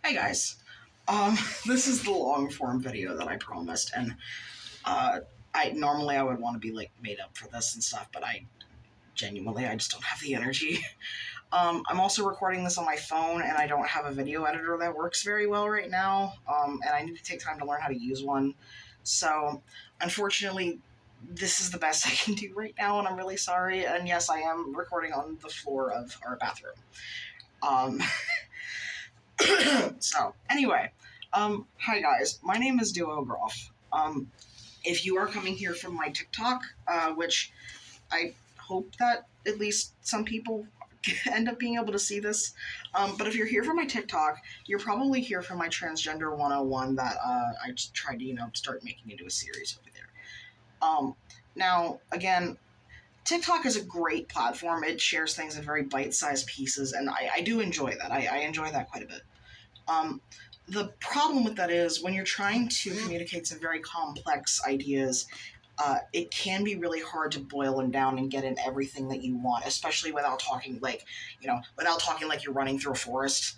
Hi guys. This is the long form video that I promised, and I normally I would want to be like made up for this and stuff, but I just don't have the energy. I'm also recording this on my phone, and I don't have a video editor that works very well right now. And I need to take time to learn how to use one. So, unfortunately, this is the best I can do right now, and I'm really sorry. And yes, I am recording on the floor of our bathroom. Um, so anyway, hi guys, my name is Duo Groff. If you are coming here from my TikTok, which I hope that at least some people end up being able to see this, but if you're here from my TikTok, you're probably here from my Transgender 101 that I just tried to, start making into a series over there. Now, again, TikTok is a great platform. It shares things in very bite-sized pieces, and I do enjoy that. I enjoy that quite a bit. The problem with that is when you're trying to communicate some very complex ideas, it can be really hard to boil them down and get in everything that you want, especially without talking like you're running through a forest,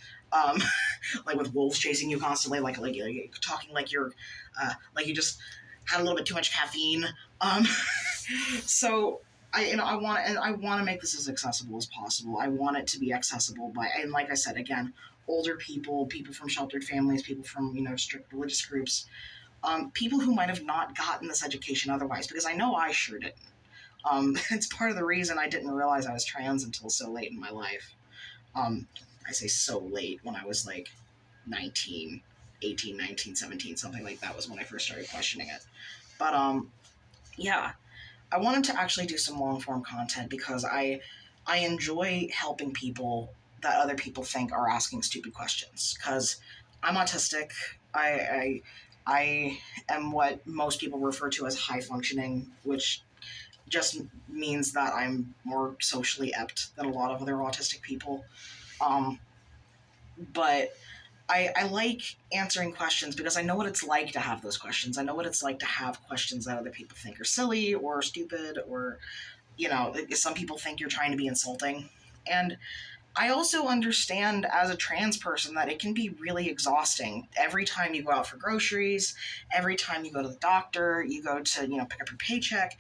like with wolves chasing you constantly, like talking like you're, like you just had a little bit too much caffeine. So I want to make this as accessible as possible. I want it to be accessible by, and like I said, again, older people, people from sheltered families, people from, strict religious groups, people who might have not gotten this education otherwise, because I know I sure didn't. It's part of the reason I didn't realize I was trans until so late in my life. I say so late, when I was like 19, 18, 19, 17, something like that was when I first started questioning it. But yeah, I wanted to actually do some long form content because I enjoy helping people that other people think are asking stupid questions. Because I'm autistic. I am what most people refer to as high functioning, which just means that I'm more socially apt than a lot of other autistic people. But I like answering questions because I know what it's like to have those questions. I know what it's like to have questions that other people think are silly or stupid, or, some people think you're trying to be insulting. And I also understand as a trans person that it can be really exhausting. Every time you go out for groceries, every time you go to the doctor, you go to, pick up your paycheck,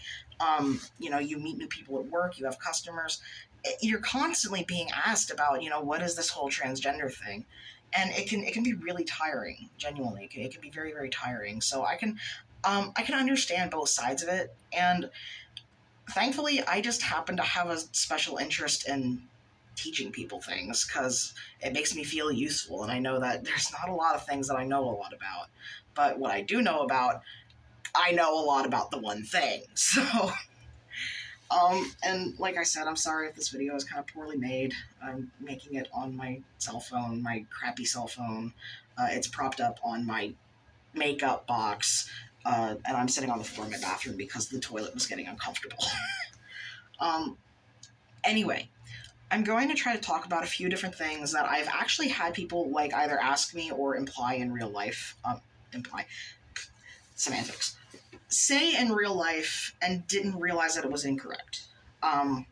you meet new people at work, you have customers. You're constantly being asked about, what is this whole transgender thing? And it can be really tiring, genuinely. It can be very, very tiring. So I can understand both sides of it. And thankfully, I just happen to have a special interest in teaching people things because it makes me feel useful. And I know that there's not a lot of things that I know a lot about. But what I do know about, I know a lot about the one thing. So, and like I said, I'm sorry if this video is kind of poorly made. I'm making it on my cell phone, my crappy cell phone. It's propped up on my makeup box, and I'm sitting on the floor in my bathroom because the toilet was getting uncomfortable. Anyway, I'm going to try to talk about a few different things that I've actually had people like either ask me or imply in real life. Imply. Semantics. Say in real life and didn't realize that it was incorrect. And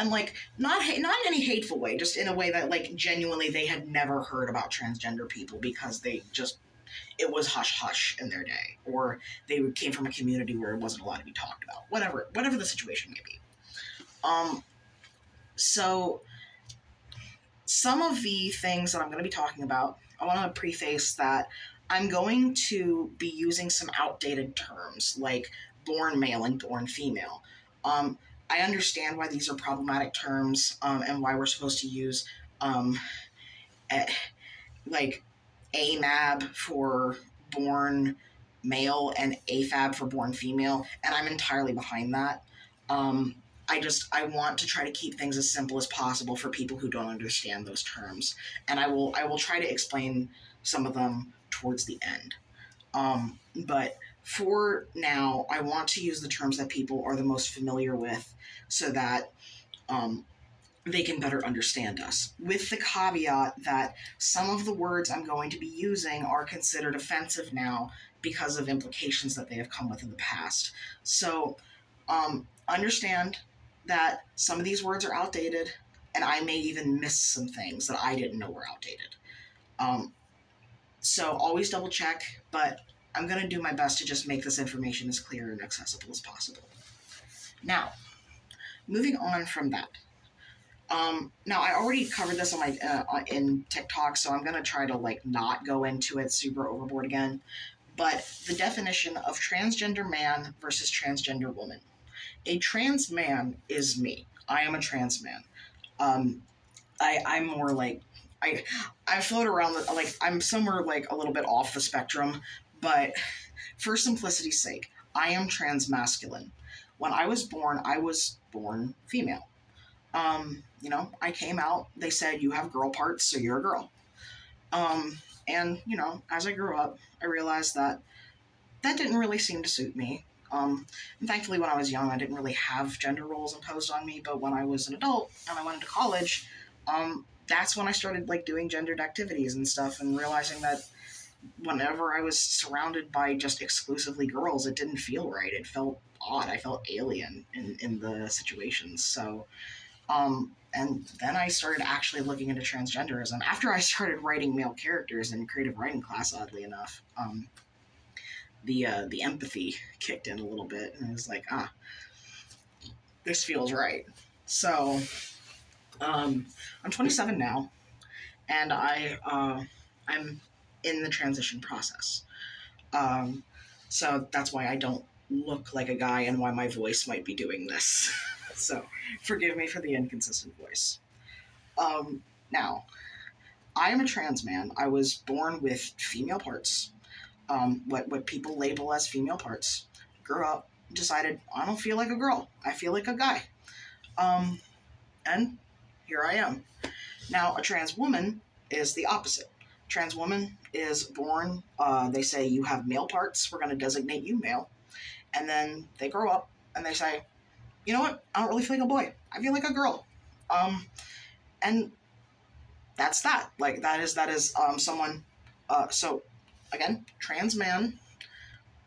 like not in any hateful way, just in a way that like genuinely they had never heard about transgender people because it was hush hush in their day, or they came from a community where it wasn't allowed to be talked about. Whatever the situation may be. So some of the things that I'm going to be talking about, I want to preface that I'm going to be using some outdated terms like born male and born female. I understand why these are problematic terms, and why we're supposed to use like AMAB for born male and AFAB for born female, and I'm entirely behind that. I want to try to keep things as simple as possible for people who don't understand those terms, and I will try to explain some of them towards the end. But for now, I want to use the terms that people are the most familiar with so that they can better understand us, with the caveat that some of the words I'm going to be using are considered offensive now because of implications that they have come with in the past. So understand that some of these words are outdated, and I may even miss some things that I didn't know were outdated. So always double check, but I'm going to do my best to just make this information as clear and accessible as possible. Now, moving on from that. Now I already covered this on my in Tik Toks, so I'm gonna try to not go into it super overboard again. But the definition of transgender man versus transgender woman. A trans man is me. I am a trans man. Um, I'm more I float around I'm somewhere a little bit off the spectrum, but for simplicity's sake, I am trans masculine. When I was born female. I came out, they said, you have girl parts, so you're a girl. And, as I grew up, I realized that didn't really seem to suit me. And thankfully, when I was young, I didn't really have gender roles imposed on me, but when I was an adult and I went into college, that's when I started, doing gendered activities and stuff and realizing that whenever I was surrounded by just exclusively girls, it didn't feel right. It felt odd. I felt alien in the situations. So, and then I started actually looking into transgenderism after I started writing male characters in creative writing class. Oddly enough, the empathy kicked in a little bit, and I was like, this feels right. So, I'm 27 now, and I'm in the transition process. So that's why I don't look like a guy and why my voice might be doing this. So forgive me for the inconsistent voice. Now, I am a trans man. I was born with female parts, what people label as female parts. Grew up, decided I don't feel like a girl. I feel like a guy. And here I am. Now, a trans woman is the opposite. Trans woman is born, they say you have male parts, we're going to designate you male. And then they grow up and they say, you know what, I don't really feel like a boy. I feel like a girl. And that's that. That is someone, so again, trans man,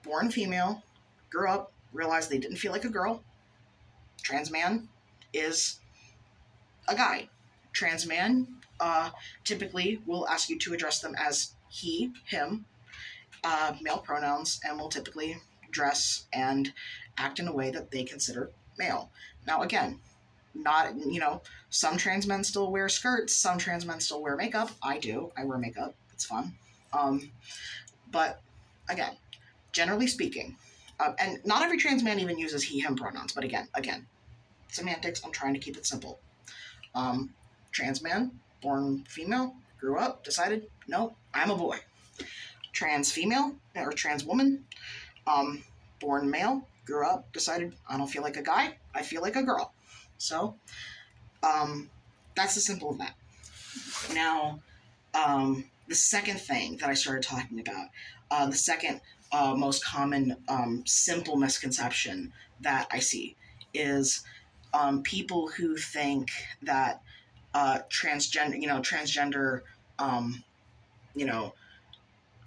born female, grew up, realized they didn't feel like a girl. Trans man is a guy. Trans man typically will ask you to address them as he, him, male pronouns, and will typically dress and act in a way that they consider male. Now, again, not, some trans men still wear skirts, some trans men still wear makeup. I do. I wear makeup. It's fun. But again, generally speaking, and not every trans man even uses he, him pronouns, but again, semantics, I'm trying to keep it simple. Trans man, born female, grew up, decided, no, I'm a boy. Trans female, or trans woman, born male, grew up, decided, I don't feel like a guy, I feel like a girl. So, that's the simple of that. Now, the second thing that I started talking about, the second most common simple misconception that I see is people who think that transgender,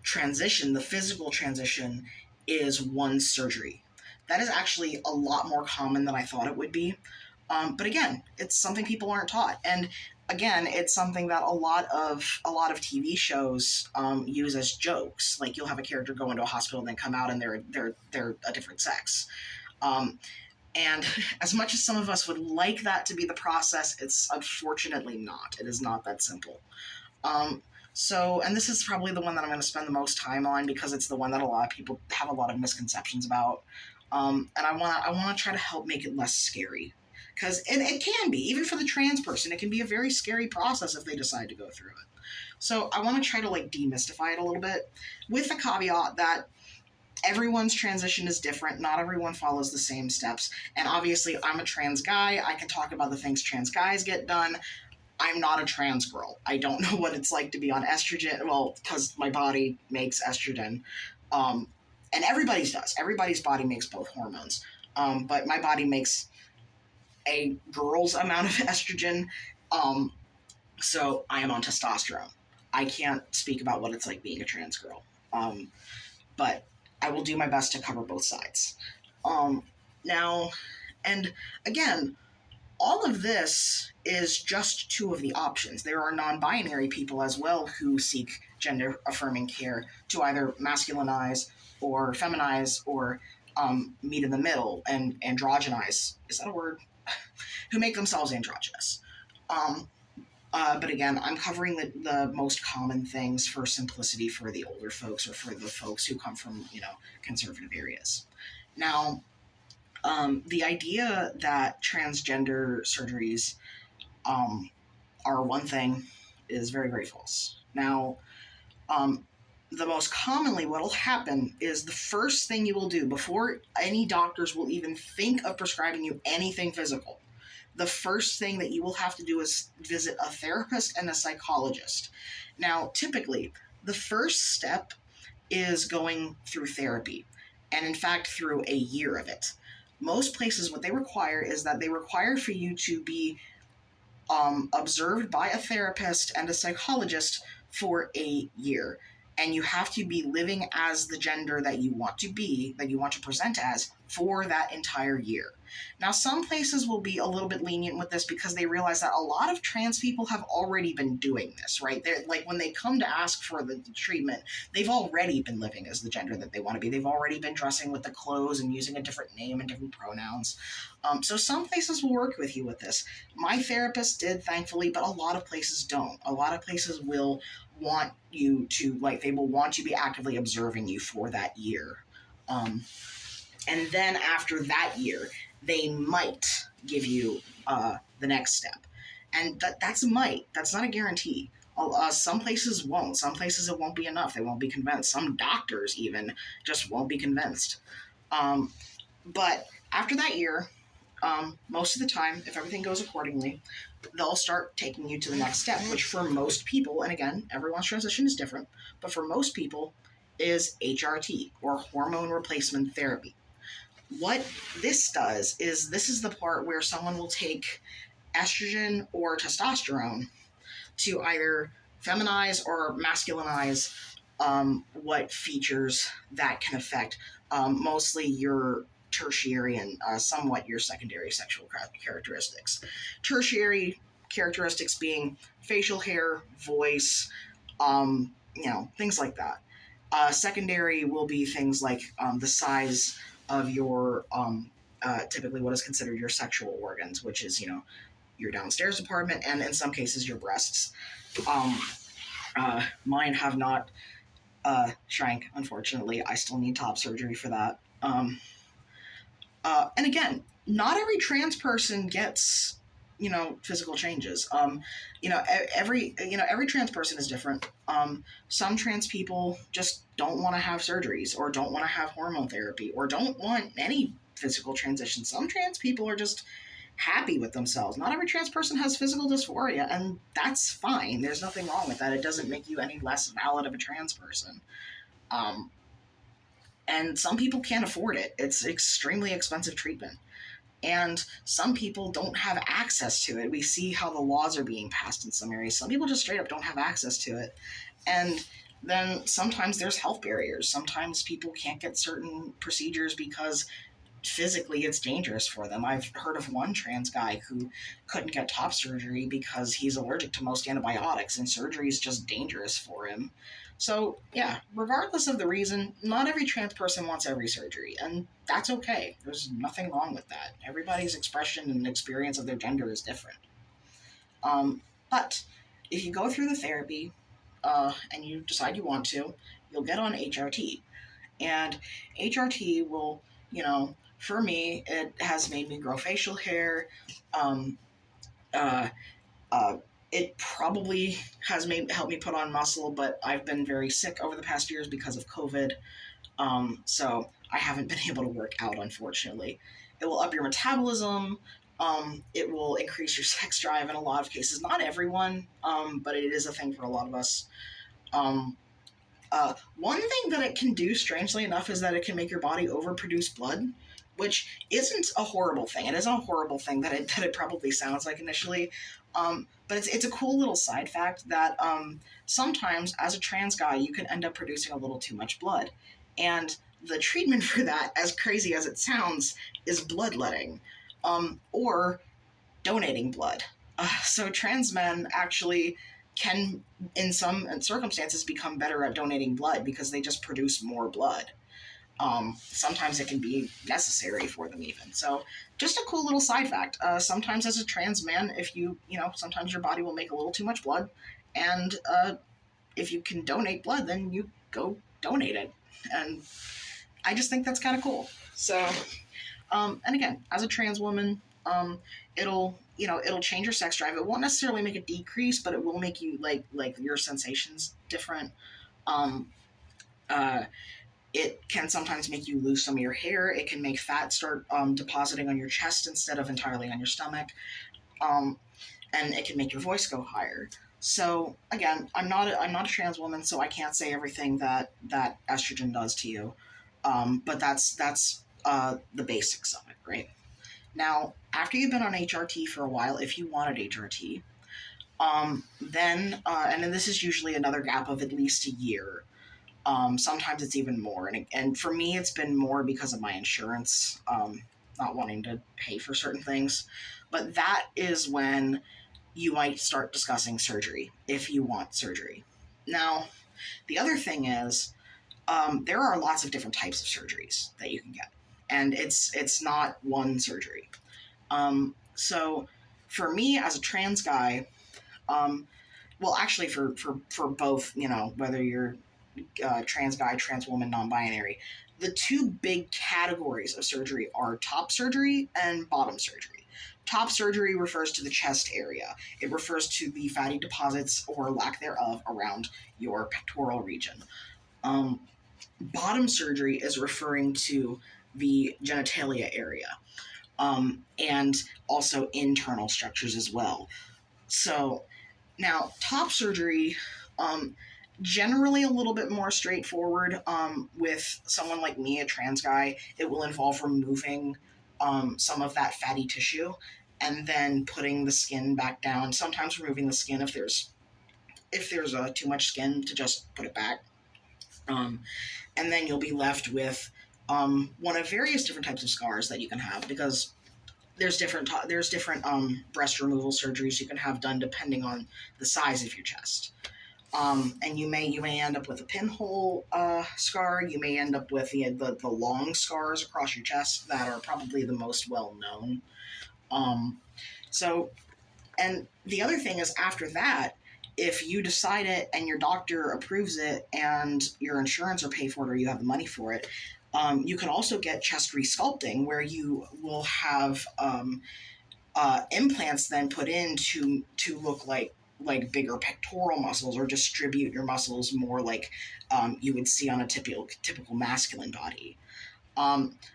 transition, the physical transition, is one surgery. That is actually a lot more common than I thought it would be. But again, it's something people aren't taught, and again, it's something that a lot of TV shows use as jokes. Like you'll have a character go into a hospital and then come out and they're a different sex. And as much as some of us would like that to be the process, it's unfortunately not. It is not that simple. So, and this is probably the one that I'm going to spend the most time on because it's the one that a lot of people have a lot of misconceptions about. And I want to try to help make it less scary. Because it can be, even for the trans person, it can be a very scary process if they decide to go through it. So I want to try to demystify it a little bit with the caveat that everyone's transition is different. Not everyone follows the same steps. And obviously, I'm a trans guy. I can talk about the things trans guys get done. I'm not a trans girl. I don't know what it's like to be on estrogen. Well, because my body makes estrogen. And everybody's does. Everybody's body makes both hormones. But my body makes a girl's amount of estrogen. So I am on testosterone. I can't speak about what it's like being a trans girl. But I will do my best to cover both sides. Now, and again, all of this is just two of the options. There are non-binary people as well who seek gender affirming care to either masculinize or feminize or meet in the middle and androgynize. Is that a word? Who make themselves androgynous. Um, but again, I'm covering the most common things for simplicity for the older folks or for the folks who come from, conservative areas. Now, the idea that transgender surgeries are one thing is very, very false. Now, um, the most commonly what will happen is the first thing you will do before any doctors will even think of prescribing you anything physical, the first thing that you will have to do is visit a therapist and a psychologist. Now, typically, the first step is going through therapy, and in fact, through a year of it. Most places, what they require is that they require for you to be observed by a therapist and a psychologist for a year. And you have to be living as the gender that you want to be, that you want to present as, for that entire year. Now, some places will be a little bit lenient with this because they realize that a lot of trans people have already been doing this, right? They're like, when they come to ask for the treatment, they've already been living as the gender that they want to be. They've already been dressing with the clothes and using a different name and different pronouns. So some places will work with you with this. My therapist did, thankfully, but a lot of places don't. A lot of places will want you to, they will want to be actively observing you for that year. And then after that year, they might give you the next step. And that's a might. That's not a guarantee. Some places won't. Some places it won't be enough. They won't be convinced. Some doctors even just won't be convinced. But after that year, most of the time, if everything goes accordingly, they'll start taking you to the next step, which for most people, and again, everyone's transition is different, but for most people is HRT, or hormone replacement therapy. What this does is this is the part where someone will take estrogen or testosterone to either feminize or masculinize what features that can affect mostly your tertiary and somewhat your secondary sexual characteristics. Tertiary characteristics being facial hair, voice, things like that. Secondary will be things like the size of your typically what is considered your sexual organs, which is your downstairs apartment and in some cases your breasts. Mine have not shrank, unfortunately. I still need top surgery for that. And again, not every trans person gets physical changes. Every trans person is different. Some trans people just don't want to have surgeries or don't want to have hormone therapy or don't want any physical transition. Some trans people are just happy with themselves. Not every trans person has physical dysphoria, and that's fine. There's nothing wrong with that. It doesn't make you any less valid of a trans person. And some people can't afford it. It's extremely expensive treatment. And some people don't have access to it. We see how the laws are being passed in some areas. Some people just straight up don't have access to it. And then sometimes there's health barriers. Sometimes people can't get certain procedures because physically it's dangerous for them. I've heard of one trans guy who couldn't get top surgery because he's allergic to most antibiotics and surgery is just dangerous for him. So yeah, regardless of the reason, not every trans person wants every surgery, and that's okay. There's nothing wrong with that. Everybody's expression and experience of their gender is different. But if you go through the therapy and you decide you want to, you'll get on HRT. And HRT will, for me, it has made me grow facial hair. It probably has helped me put on muscle, but I've been very sick over the past years because of COVID. So I haven't been able to work out, unfortunately. It will up your metabolism. It will increase your sex drive in a lot of cases. Not everyone, but it is a thing for a lot of us. One thing that it can do, strangely enough, is that it can make your body overproduce blood, which isn't a horrible thing. It isn't a horrible thing that it probably sounds like initially. But it's a cool little side fact that sometimes as a trans guy, you can end up producing a little too much blood. And the treatment for that, as crazy as it sounds, is bloodletting. Or donating blood. So trans men actually can, in some circumstances, become better at donating blood because they just produce more blood. Sometimes it can be necessary for them even. So just a cool little side fact. Sometimes as a trans man, if sometimes your body will make a little too much blood, and if you can donate blood, then you go donate it. And I just think that's kind of cool. So, and again, as a trans woman, it'll change your sex drive. It won't necessarily make it decrease, but it will make you like your sensations different. Um, uh, it can sometimes make you lose some of your hair. It can make fat start depositing on your chest instead of entirely on your stomach. Um, and it can make your voice go higher. So again, I'm not a trans woman, so I can't say everything that estrogen does to you. But that's the basics of it, right? Now, after you've been on HRT for a while, if you wanted HRT, then this is usually another gap of at least a year. Sometimes it's even more, and for me, it's been more because of my insurance, not wanting to pay for certain things. But that is when you might start discussing surgery if you want surgery. Now, the other thing is there are lots of different types of surgeries that you can get, and it's not one surgery. So for me as a trans guy, well, actually for both, whether you're trans guy, trans woman, non-binary, the two big categories of surgery are top surgery and bottom surgery. Top surgery refers to the chest area. It refers to the fatty deposits or lack thereof around your pectoral region. Um, Bottom surgery is referring to the genitalia area, and also internal structures as well. So now, top surgery, um, generally a little bit more straightforward. With someone like me, a trans guy, it will involve removing some of that fatty tissue and then putting the skin back down. Sometimes removing the skin if there's too much skin to just put it back. Um, and then you'll be left with one of various different types of scars that you can have, because there's different breast removal surgeries you can have done depending on the size of your chest. And you may end up with a pinhole scar. You may end up with the long scars across your chest that are probably the most well known. Um, so, and the other thing is, after that, if you decide it and your doctor approves it and your insurance will pay for it or you have the money for it, you can also get chest resculpting, where you will have implants then put in to look like bigger pectoral muscles, or distribute your muscles more like you would see on a typical masculine body.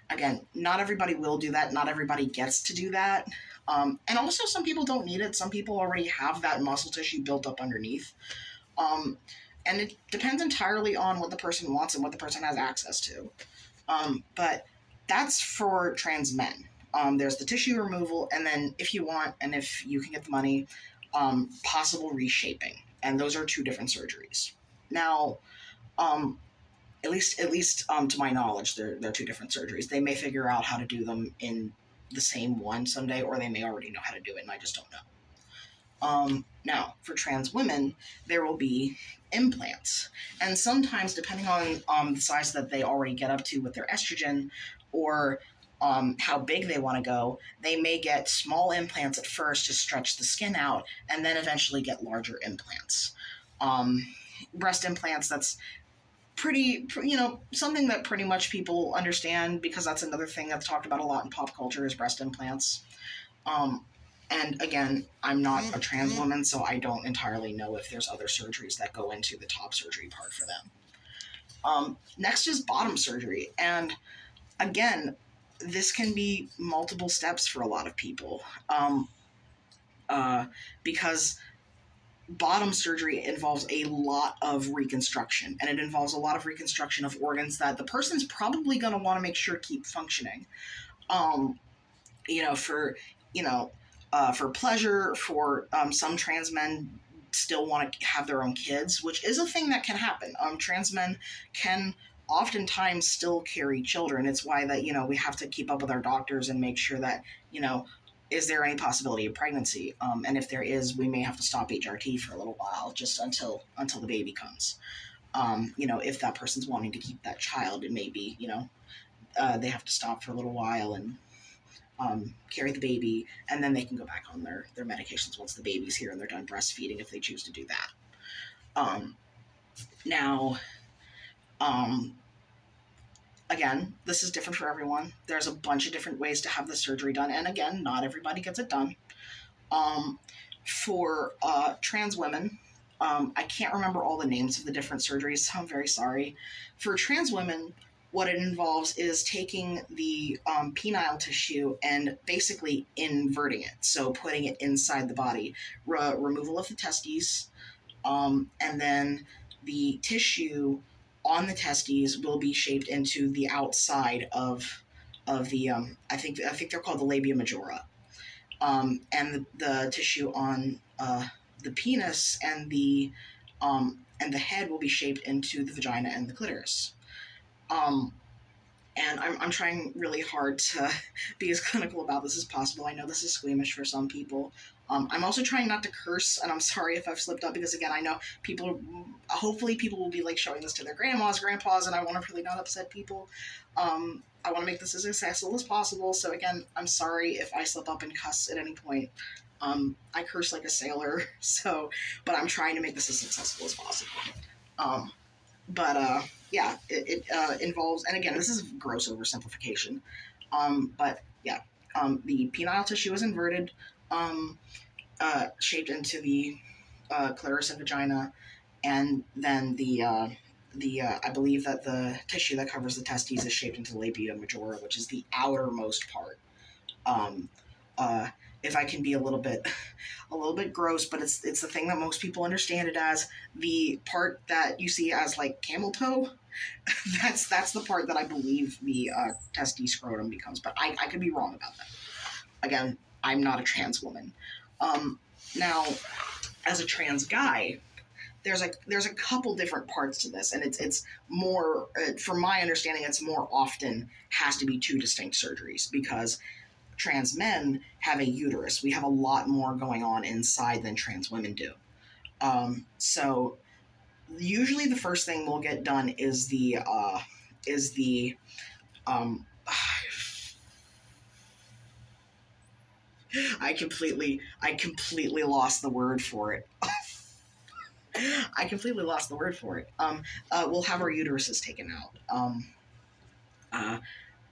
Again, not everybody will do that. Not everybody gets to do that. And also, some people don't need it. Some people already have that muscle tissue built up underneath. Um, and it depends entirely on what the person wants and what the person has access to. But that's for trans men. There's the tissue removal, and then if you want, and if you can get the money, possible reshaping. And those are two different surgeries. Now, um, at least to my knowledge, they're two different surgeries. They may figure out how to do them in the same one someday, or they may already know how to do it, and I just don't know. Now, for trans women, there will be implants. And sometimes, depending on the size that they already get up to with their estrogen, or how big they want to go, they may get small implants at first to stretch the skin out, and then eventually get larger implants. Um, Breast implants, that's something that pretty much people understand, because that's another thing that's talked about a lot in pop culture, is breast implants. Um, and again, I'm not a trans woman, so I don't entirely know if there's other surgeries that go into the top surgery part for them. Next is bottom surgery. And again, this can be multiple steps for a lot of people, because bottom surgery involves a lot of reconstruction, and it involves a lot of reconstruction of organs that the person's probably going to want to make sure keep functioning. Um, you know, for you know, for pleasure, for some trans men still want to have their own kids, which is a thing that can happen. Trans men can oftentimes still carry children. It's why that we have to keep up with our doctors and make sure that you know is there any possibility of pregnancy? And if there is, we may have to stop HRT for a little while, just until the baby comes. If that person's wanting to keep that child, it may be, they have to stop for a little while and carry the baby, and then they can go back on their medications once the baby's here and they're done breastfeeding, if they choose to do that. Now, again, this is different for everyone. There's a bunch of different ways to have the surgery done, and again, not everybody gets it done. For trans women, I can't remember all the names of the different surgeries, so I'm very sorry. For trans women, what it involves is taking the penile tissue and basically inverting it, so putting it inside the body. Removal of the testes, and then the tissue on the testes will be shaped into the outside of the I think they're called the labia majora, and the tissue on the penis and the head will be shaped into the vagina and the clitoris. And I'm trying really hard to be as clinical about this as possible. I know this is squeamish for some people. I'm also trying not to curse, and I'm sorry if I've slipped up, because again, I know hopefully people will be like showing this to their grandmas, grandpas, and I want to really not upset people. I want to make this as accessible as possible. So again, I'm sorry if I slip up and cuss at any point. I curse like a sailor, but I'm trying to make this as accessible as possible. Yeah, it involves, and again, this is gross oversimplification, but yeah, the penile tissue is inverted, shaped into the clitoris and vagina, and then I believe that the tissue that covers the testes is shaped into the labia majora, which is the outermost part. If I can be a little bit gross, but it's the thing that most people understand it as, the part that you see as like camel toe. that's the part that I believe the testes scrotum becomes, but I could be wrong about that. Again, I'm not a trans woman. Now, as a trans guy, there's a couple different parts to this, and it's more, from my understanding, it's more often has to be two distinct surgeries, because trans men have a uterus. We have a lot more going on inside than trans women do. So usually the first thing we'll get done is the I completely lost the word for it. I completely lost the word for it. We'll have our uteruses taken out.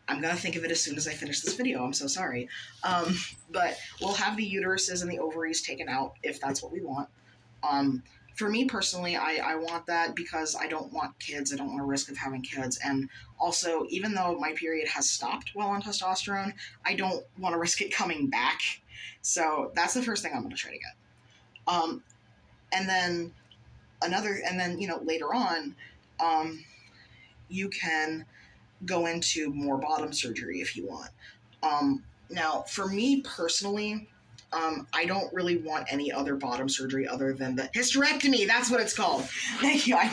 I'm going to think of it as soon as I finish this video. I'm so sorry. But we'll have the uteruses and the ovaries taken out if that's what we want. For me personally, I want that because I don't want kids. I don't want a risk of having kids. And also, even though my period has stopped while on testosterone, I don't want to risk it coming back. So that's the first thing I'm going to try to get. And then later on, you can go into more bottom surgery if you want. Now, for me personally, I don't really want any other bottom surgery other than the hysterectomy. That's what it's called. Thank you. I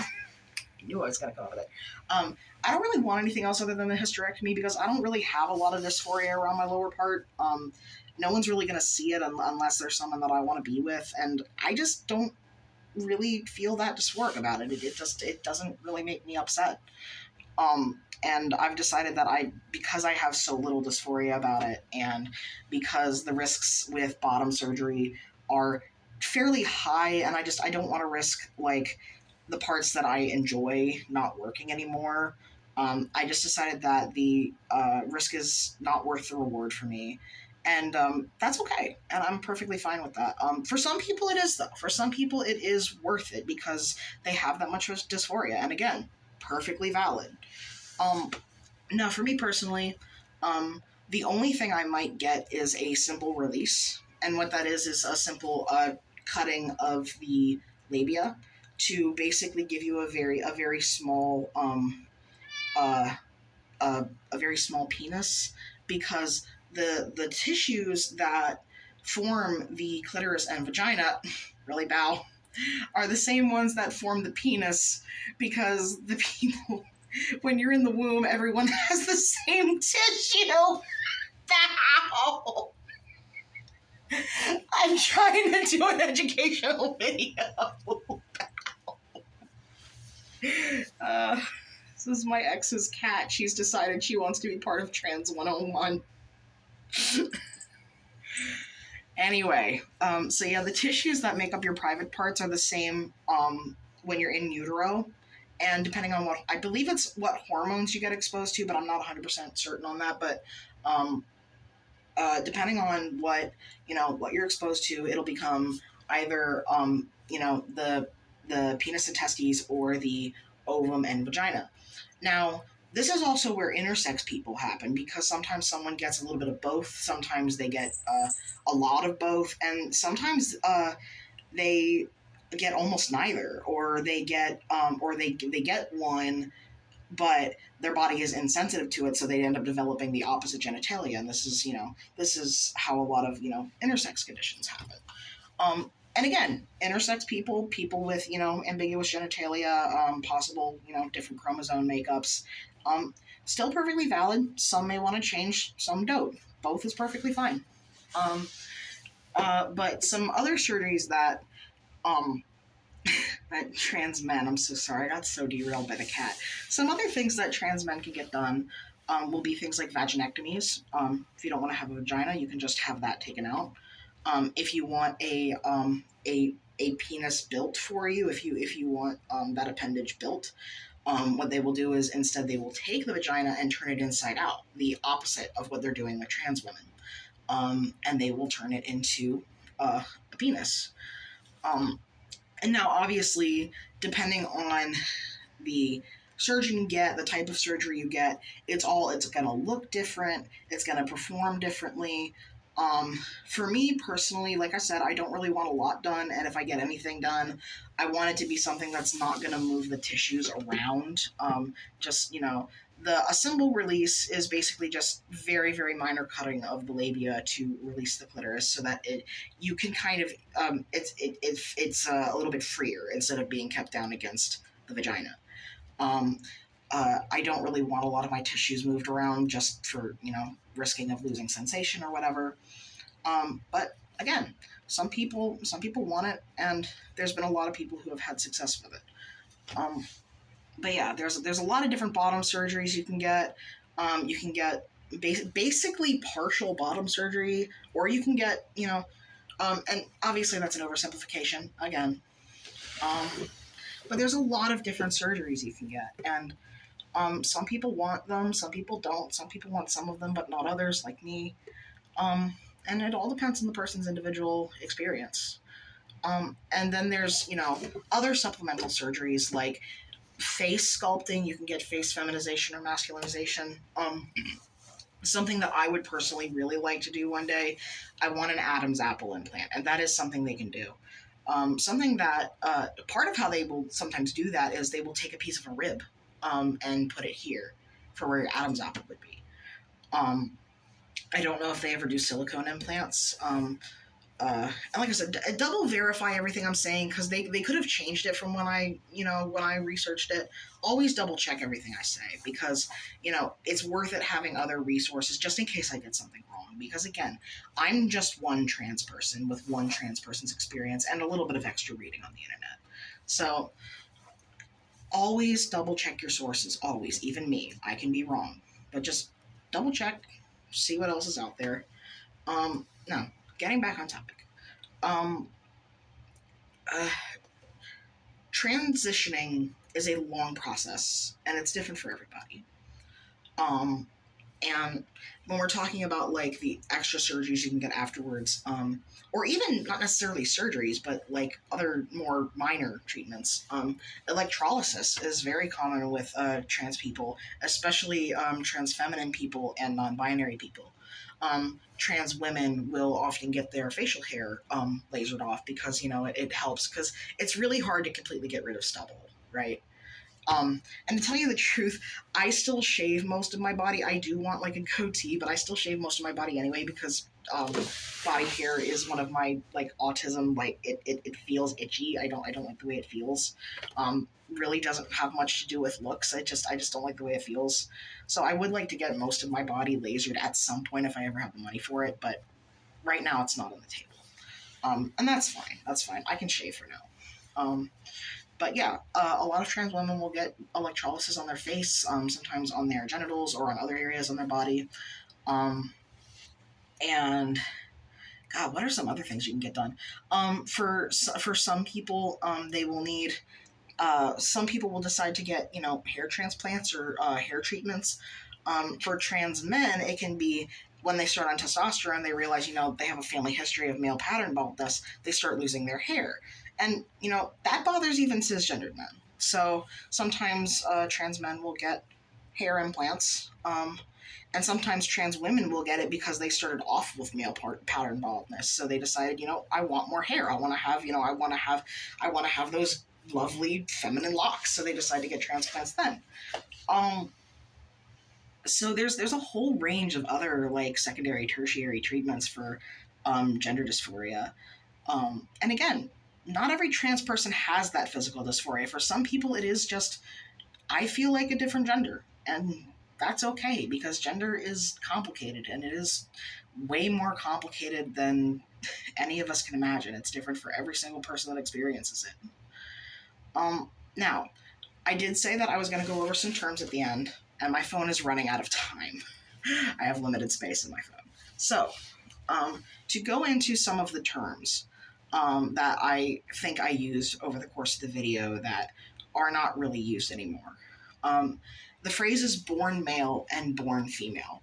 knew I was going to come up with it. I don't really want anything else other than the hysterectomy because I don't really have a lot of dysphoria around my lower part. No one's really going to see it unless there's someone that I want to be with, and I just don't really feel that dysphoric about it. It doesn't really make me upset. And I've decided that because I have so little dysphoria about it, and because the risks with bottom surgery are fairly high, and I don't want to risk like the parts that I enjoy not working anymore. I just decided that the risk is not worth the reward for me. And that's okay. And I'm perfectly fine with that. For some people it is, though. For some people it is worth it because they have that much dysphoria. And again, perfectly valid. Now, for me personally, the only thing I might get is a simple release. And what that is a simple cutting of the labia to basically give you a very small a very small penis, because the tissues that form the clitoris and vagina, really bow, are the same ones that form the penis, because the people, when you're in the womb, everyone has the same tissue. Bow! I'm trying to do an educational video. Uh, this is my ex's cat. She's decided she wants to be part of Trans 101. Anyway, so yeah, the tissues that make up your private parts are the same when you're in utero. And depending on what, I believe it's what hormones you get exposed to, but I'm not 100% certain on that. But um, depending on what you're exposed to, it'll become either the penis and testes or the ovum and vagina. Now, this is also where intersex people happen because sometimes someone gets a little bit of both, sometimes they get a lot of both, and sometimes they get almost neither, or they get they get one but their body is insensitive to it, so they end up developing the opposite genitalia. And this is how a lot of intersex conditions happen. And again, intersex people with ambiguous genitalia, possible different chromosome makeups, still perfectly valid. Some may want to change, some don't. Both is perfectly fine. But some other surgeries um, that trans men, I'm so sorry, I got so derailed by the cat. Some other things that trans men can get done will be things like vaginectomies. If you don't want to have a vagina, you can just have that taken out. If you want a penis built for you, if you want that appendage built, what they will do is instead they will take the vagina and turn it inside out, the opposite of what they're doing with trans women, and they will turn it into a penis. Um, and now, obviously, depending on the surgeon you get, the type of surgery you get, it's going to look different. It's going to perform differently. For me personally, like I said, I don't really want a lot done, and if I get anything done, I want it to be something that's not going to move the tissues around. Just a symbol release is basically just very, very minor cutting of the labia to release the clitoris, so that you can kind of it's a little bit freer instead of being kept down against the vagina. Um, I don't really want a lot of my tissues moved around just for risking of losing sensation or whatever. But again, some people want it, and there's been a lot of people who have had success with it. But yeah, there's a lot of different bottom surgeries you can get. You can get basically partial bottom surgery, or you can get and obviously that's an oversimplification again. Um, but there's a lot of different surgeries you can get, and some people want them, some people don't. Some people want some of them, but not others, like me. Um, and it all depends on the person's individual experience. And then there's other supplemental surgeries like face sculpting. You can get face feminization or masculinization. Something that I would personally really like to do one day, I want an Adam's apple implant, and that is something they can do. Something that part of how they will sometimes do that is they will take a piece of a rib and put it here for where your Adam's apple would be. Um, I don't know if they ever do silicone implants. And like I said, double verify everything I'm saying, because they could have changed it from when I researched it. Always double check everything I say, because it's worth it having other resources just in case I get something wrong. Because again, I'm just one trans person with one trans person's experience and a little bit of extra reading on the internet. So always double check your sources. Always, even me, I can be wrong, but just double check, see what else is out there. Now, getting back on topic. Um, uh, Transitioning is a long process, and it's different for everybody. Um, and when we're talking about like the extra surgeries you can get afterwards, or even not necessarily surgeries, but like other more minor treatments, electrolysis is very common with trans people, especially trans feminine people and non-binary people. Trans women will often get their facial hair lasered off because it helps, because it's really hard to completely get rid of stubble, right? And to tell you the truth, I still shave most of my body. I do want like a goatee, but I still shave most of my body anyway, because body hair is one of my like autism. Like it feels itchy. I don't like the way it feels. Really doesn't have much to do with looks. I just don't like the way it feels. So I would like to get most of my body lasered at some point if I ever have the money for it. But right now it's not on the table. And that's fine. That's fine. I can shave for now. But yeah, a lot of trans women will get electrolysis on their face, sometimes on their genitals or on other areas on their body. Um, and God, what are some other things you can get done? For some people, they will need. Some people will decide to get hair transplants or hair treatments. For trans men, it can be when they start on testosterone, they realize they have a family history of male pattern baldness. They start losing their hair, and that bothers even cisgendered men. So sometimes trans men will get hair implants. And sometimes trans women will get it because they started off with male pattern baldness. So they decided, I want more hair. I want to have, I want to have those lovely feminine locks. So they decide to get transplants then. So there's a whole range of other like secondary, tertiary treatments for gender dysphoria. And again, not every trans person has that physical dysphoria. For some people, it is just I feel like a different gender, and that's okay because gender is complicated and it is way more complicated than any of us can imagine. It's different for every single person that experiences it. Now, I did say that I was going to go over some terms at the end, and my phone is running out of time. I have limited space in my phone. So, to go into some of the terms that I think I used over the course of the video that are not really used anymore. The phrases born male and born female.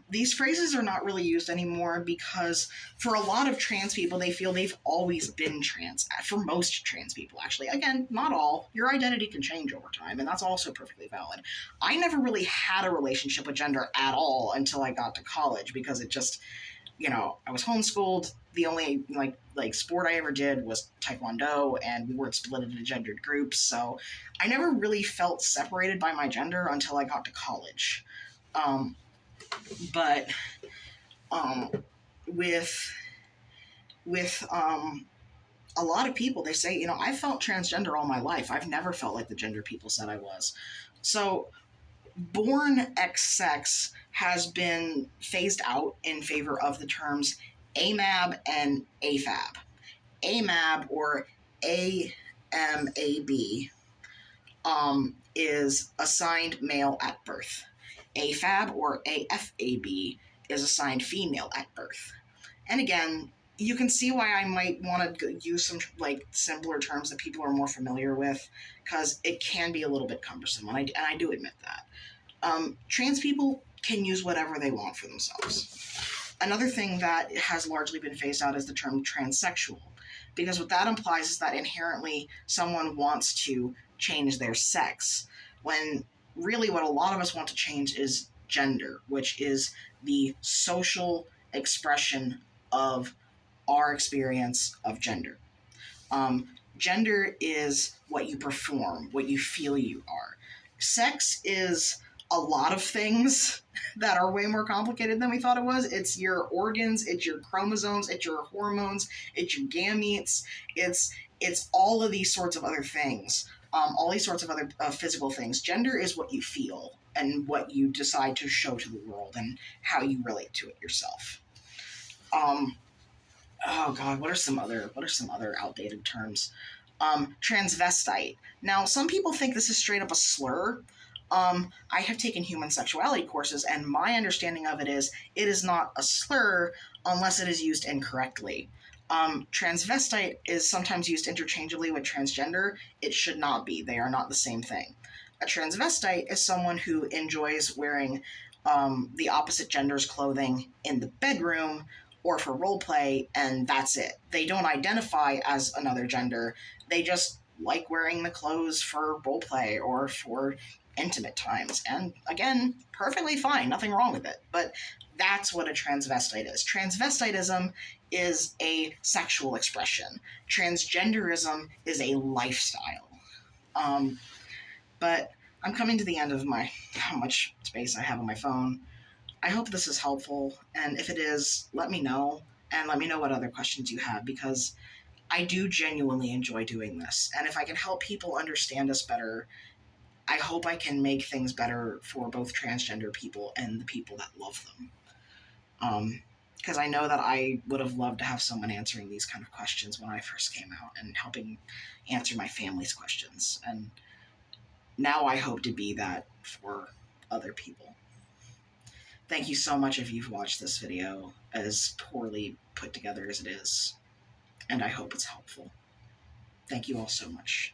These phrases are not really used anymore because for a lot of trans people, they feel they've always been trans. For most trans people, actually. Again, not all. Your identity can change over time, and that's also perfectly valid. I never really had a relationship with gender at all until I got to college because it just, I was homeschooled. The only like sport I ever did was Taekwondo, and we weren't split into gendered groups. So I never really felt separated by my gender until I got to college. But with a lot of people, they say, I felt transgender all my life. I've never felt like the gender people said I was. So born XX has been phased out in favor of the terms AMAB and AFAB. AMAB or AMAB is assigned male at birth. AFAB or AFAB is assigned female at birth. And again, you can see why I might want to use some like simpler terms that people are more familiar with, because it can be a little bit cumbersome, and I do admit that. Trans people can use whatever they want for themselves. Another thing that has largely been phased out is the term transsexual, because what that implies is that inherently someone wants to change their sex, when really what a lot of us want to change is gender, which is the social expression of our experience of gender. Gender is what you perform, what you feel you are. Sex is a lot of things that are way more complicated than we thought it was. It's your organs, it's your chromosomes, it's your hormones, it's your gametes, it's all of these sorts of other things, all these sorts of other physical things. Gender is what you feel and what you decide to show to the world and how you relate to it yourself. Oh God, what are some other outdated terms? Transvestite. Now, some people think this is straight up a slur. I have taken human sexuality courses, and my understanding of it is not a slur unless it is used incorrectly. Transvestite is sometimes used interchangeably with transgender. It should not be. They are not the same thing. A transvestite is someone who enjoys wearing the opposite gender's clothing in the bedroom or for role play, and that's it. They don't identify as another gender. They just like wearing the clothes for role play or for intimate times. And again, perfectly fine, nothing wrong with it. But that's what a transvestite is. Transvestitism is a sexual expression. Transgenderism is a lifestyle. But I'm coming to the end of how much space I have on my phone. I hope this is helpful, and if it is, let me know, and let me know what other questions you have, because I do genuinely enjoy doing this, and if I can help people understand us better, I hope I can make things better for both transgender people and the people that love them. because I know that I would have loved to have someone answering these kind of questions when I first came out and helping answer my family's questions. And now I hope to be that for other people. Thank you so much if you've watched this video, as poorly put together as it is, and I hope it's helpful. Thank you all so much.